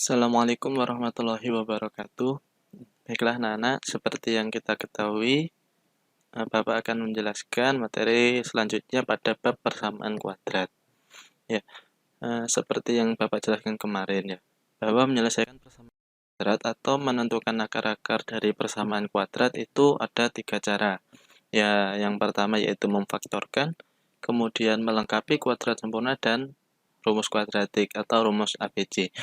Assalamualaikum warahmatullahi wabarakatuh. Baiklah anak-anak, seperti yang kita ketahui, Bapak akan menjelaskan materi selanjutnya pada bab persamaan kuadrat. Ya, seperti yang Bapak jelaskan kemarin ya, bahwa menyelesaikan persamaan kuadrat atau menentukan akar-akar dari persamaan kuadrat itu ada 3 cara. Ya, yang pertama yaitu memfaktorkan, kemudian melengkapi kuadrat sempurna dan rumus kuadratik atau rumus ABC.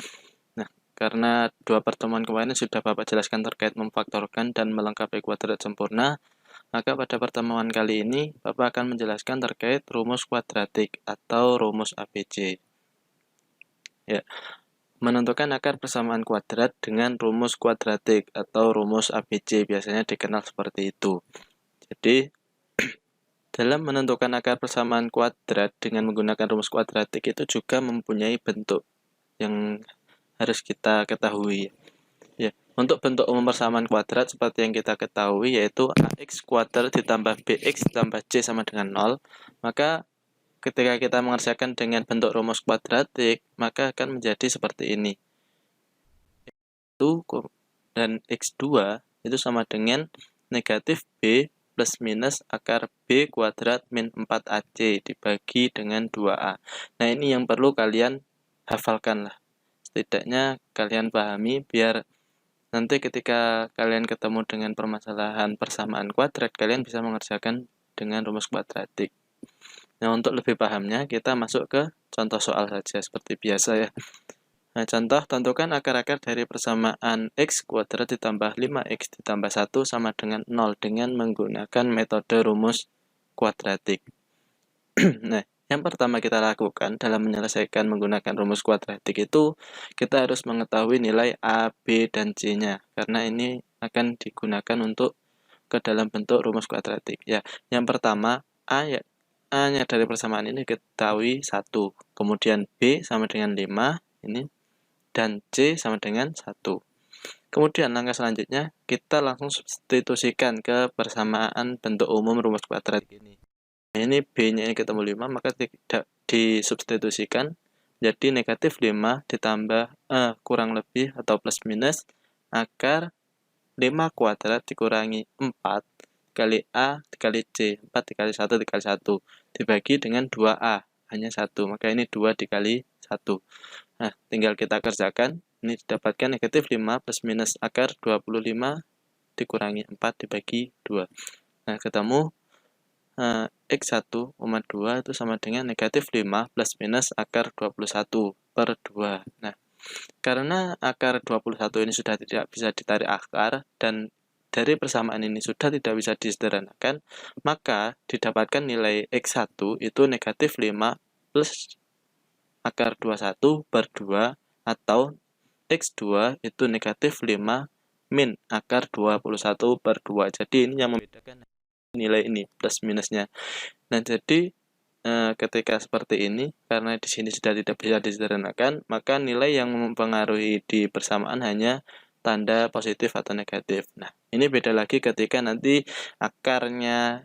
Karena dua pertemuan kemarin sudah Bapak jelaskan terkait memfaktorkan dan melengkapi kuadrat sempurna, maka pada pertemuan kali ini Bapak akan menjelaskan terkait rumus kuadratik atau rumus ABC. Ya, menentukan akar persamaan kuadrat dengan rumus kuadratik atau rumus ABC biasanya dikenal seperti itu. Jadi, dalam menentukan akar persamaan kuadrat dengan menggunakan rumus kuadratik itu juga mempunyai bentuk yang harus kita ketahui. Ya, untuk bentuk umum persamaan kuadrat seperti yang kita ketahui yaitu ax kuadrat ditambah bx ditambah c sama dengan 0. Maka ketika kita mengerjakan dengan bentuk rumus kuadratik, maka akan menjadi seperti ini. Dan x2 itu sama dengan negatif b plus minus akar b kuadrat min 4ac dibagi dengan 2a. Nah, ini yang perlu kalian hafalkan lah. Setidaknya kalian pahami biar nanti ketika kalian ketemu dengan permasalahan persamaan kuadrat, kalian bisa mengerjakan dengan rumus kuadratik. Nah, untuk lebih pahamnya, kita masuk ke contoh soal saja seperti biasa ya. Nah, contoh, tentukan akar-akar dari persamaan x kuadrat ditambah 5x ditambah 1 sama dengan 0 dengan menggunakan metode rumus kuadratik. Nah, yang pertama kita lakukan dalam menyelesaikan menggunakan rumus kuadratik itu, kita harus mengetahui nilai A, B, dan C-nya. Karena ini akan digunakan untuk ke dalam bentuk rumus kuadratik. Ya, yang pertama, A-nya dari persamaan ini ketahui 1. Kemudian B sama dengan 5, ini, dan C sama dengan 1. Kemudian langkah selanjutnya, kita langsung substitusikan ke persamaan bentuk umum rumus kuadratik ini. Ini B-nya ini ketemu 5, maka tidak disubstitusikan. Jadi negatif 5 ditambah kurang lebih atau plus minus akar 5 kuadrat dikurangi 4 dikali A dikali C. 4 dikali 1 dikali 1 dibagi dengan 2A. Hanya 1, maka ini 2 dikali 1. Nah, tinggal kita kerjakan. Ini didapatkan negatif 5 plus minus akar 25 dikurangi 4 dibagi 2. Nah, ketemu X1, 2 itu sama dengan negatif 5 plus minus akar 21 per 2. Nah, karena akar 21 ini sudah tidak bisa ditarik akar dan dari persamaan ini sudah tidak bisa disederhanakan, maka didapatkan nilai X1 itu negatif 5 plus akar 21 per 2 atau X2 itu negatif 5 min akar 21 per 2. Jadi ini yang membedakan nilai ini plus minusnya. Nah, jadi ketika seperti ini, karena di sini sudah tidak bisa disederhanakan, maka nilai yang mempengaruhi di persamaan hanya tanda positif atau negatif. Nah, ini beda lagi ketika nanti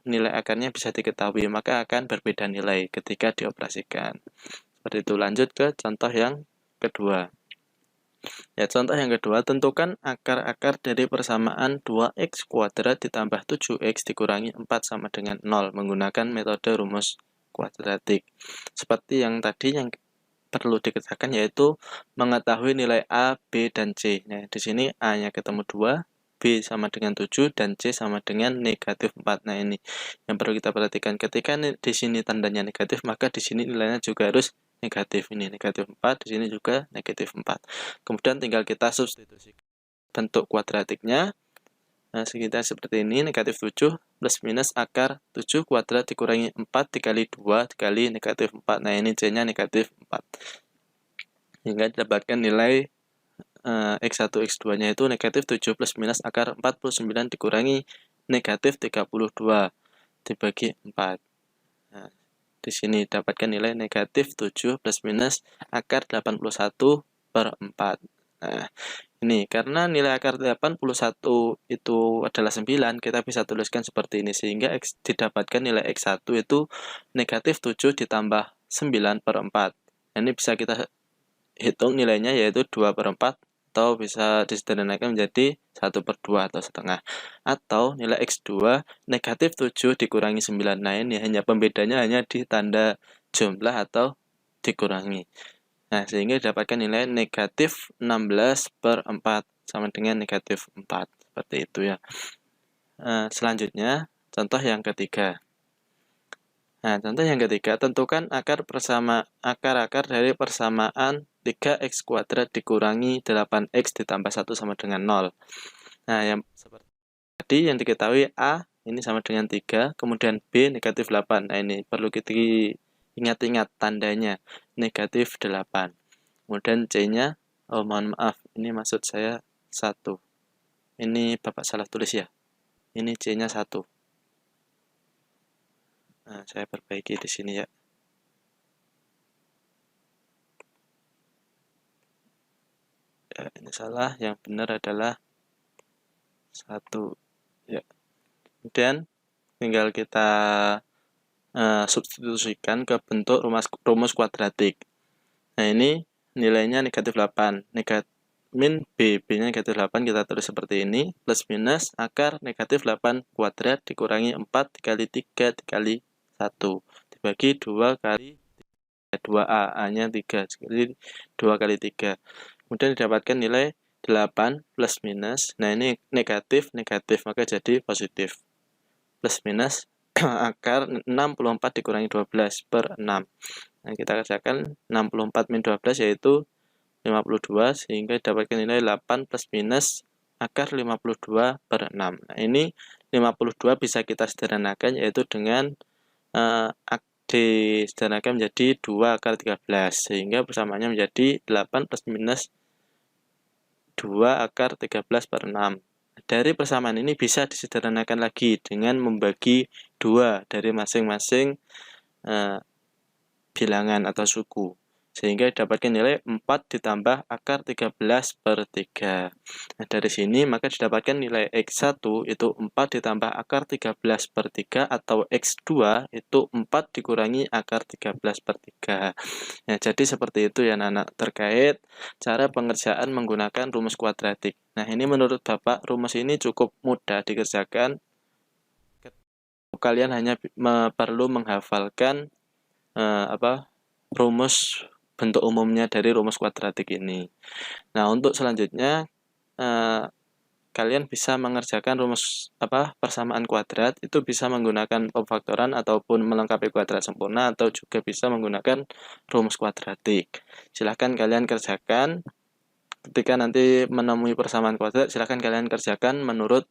nilai akarnya bisa diketahui, maka akan berbeda nilai ketika dioperasikan. Seperti itu. Lanjut ke contoh yang kedua. Ya, contoh yang kedua, tentukan akar-akar dari persamaan 2x kuadrat ditambah 7x dikurangi 4 sama dengan 0 menggunakan metode rumus kuadratik. Seperti yang tadi yang perlu dikerjakan yaitu mengetahui nilai A, B, dan C. Nah, di sini A-nya ketemu 2, B sama dengan 7, dan C sama dengan negatif 4. Nah, ini yang perlu kita perhatikan. Ketika di sini tandanya negatif, maka di sini nilainya juga harus negatif. Ini negatif 4, di sini juga negatif 4. Kemudian tinggal kita substitusikan bentuk kuadratiknya. Nah, sekitar seperti ini, negatif 7 plus minus akar 7 kuadrat dikurangi 4 dikali 2 dikali negatif 4. Nah, ini C-nya negatif 4. Hingga didapatkan nilai X1, X2-nya itu negatif 7 plus minus akar 49 dikurangi negatif 32 dibagi 4. Nah, di sini dapatkan nilai negatif 7 plus minus akar 81 per 4. Nah, ini karena nilai akar 81 itu adalah 9, kita bisa tuliskan seperti ini. Sehingga didapatkan nilai X1 itu negatif 7 ditambah 9 per 4. Nah, ini bisa kita hitung nilainya yaitu 2 per 4 atau bisa disederhanakan menjadi 1/2 atau setengah. Atau nilai X2 negatif 7 dikurangi 9. Nah, ini pembedanya hanya di tanda jumlah atau dikurangi. Nah, sehingga didapatkan nilai negatif 16/4 sama dengan negatif 4. Seperti itu ya. Selanjutnya, contoh yang ketiga. Nah, contoh yang ketiga, tentukan akar dari persamaan 3x kuadrat dikurangi 8x ditambah 1 sama dengan 0. Nah, yang seperti tadi yang diketahui A ini sama dengan 3, kemudian B negatif 8. Nah, ini perlu kita ingat-ingat tandanya, negatif 8. Kemudian C-nya, mohon maaf, ini maksud saya 1. Ini Bapak salah tulis ya. Ini C-nya 1. Nah, saya perbaiki di sini ya. Ya, ini salah, yang benar adalah 1. Ya. Kemudian tinggal kita substitusikan ke bentuk rumus kuadratik. Nah, ini nilainya negatif 8. Min B, B-nya negatif 8, kita tulis seperti ini. Plus minus akar negatif 8 kuadrat dikurangi 4 dikali 3 dikali 1 dibagi 2 kali 2A, A-nya 3, jadi 2 kali 3. Kemudian didapatkan nilai 8 plus minus, nah ini negatif, maka jadi positif. Plus minus akar 64 dikurangi 12/6. Nah, kita kerjakan 64 min 12 yaitu 52, sehingga didapatkan nilai 8 plus minus akar 52/6. Nah, ini 52 bisa kita sederhanakan yaitu dengan disederhanakan menjadi 2 akar 13, sehingga persamaannya menjadi 8 plus minus 2 akar 13/6. Dari persamaan ini bisa disederhanakan lagi dengan membagi 2 dari masing-masing bilangan atau suku, sehingga didapatkan nilai 4 ditambah akar 13/3. Nah, dari sini maka didapatkan nilai X1 itu 4 ditambah akar 13/3 atau X2 itu 4 dikurangi akar 13/3. Nah, jadi seperti itu ya anak-anak terkait cara pengerjaan menggunakan rumus kuadratik. Nah, ini menurut Bapak rumus ini cukup mudah dikerjakan. Kalian hanya perlu menghafalkan rumus bentuk umumnya dari rumus kuadratik ini. Nah, untuk selanjutnya kalian bisa mengerjakan rumus persamaan kuadrat itu bisa menggunakan pemfaktoran ataupun melengkapi kuadrat sempurna, atau juga bisa menggunakan rumus kuadratik. Silahkan kalian kerjakan. Ketika nanti menemui persamaan kuadrat, silahkan kalian kerjakan menurut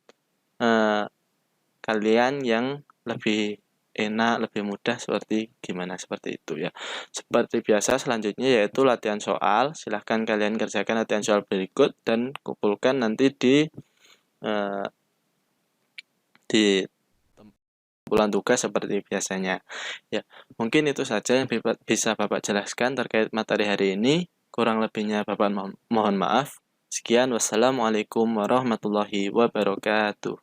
kalian yang lebih enak, lebih mudah seperti gimana, seperti itu ya. Seperti biasa selanjutnya yaitu latihan soal. Silahkan kalian kerjakan latihan soal berikut dan kumpulkan nanti di kumpulan tugas seperti biasanya. Ya, mungkin itu saja yang bisa Bapak jelaskan terkait materi hari ini. Kurang lebihnya Bapak mohon maaf. Sekian, wassalamualaikum warahmatullahi wabarakatuh.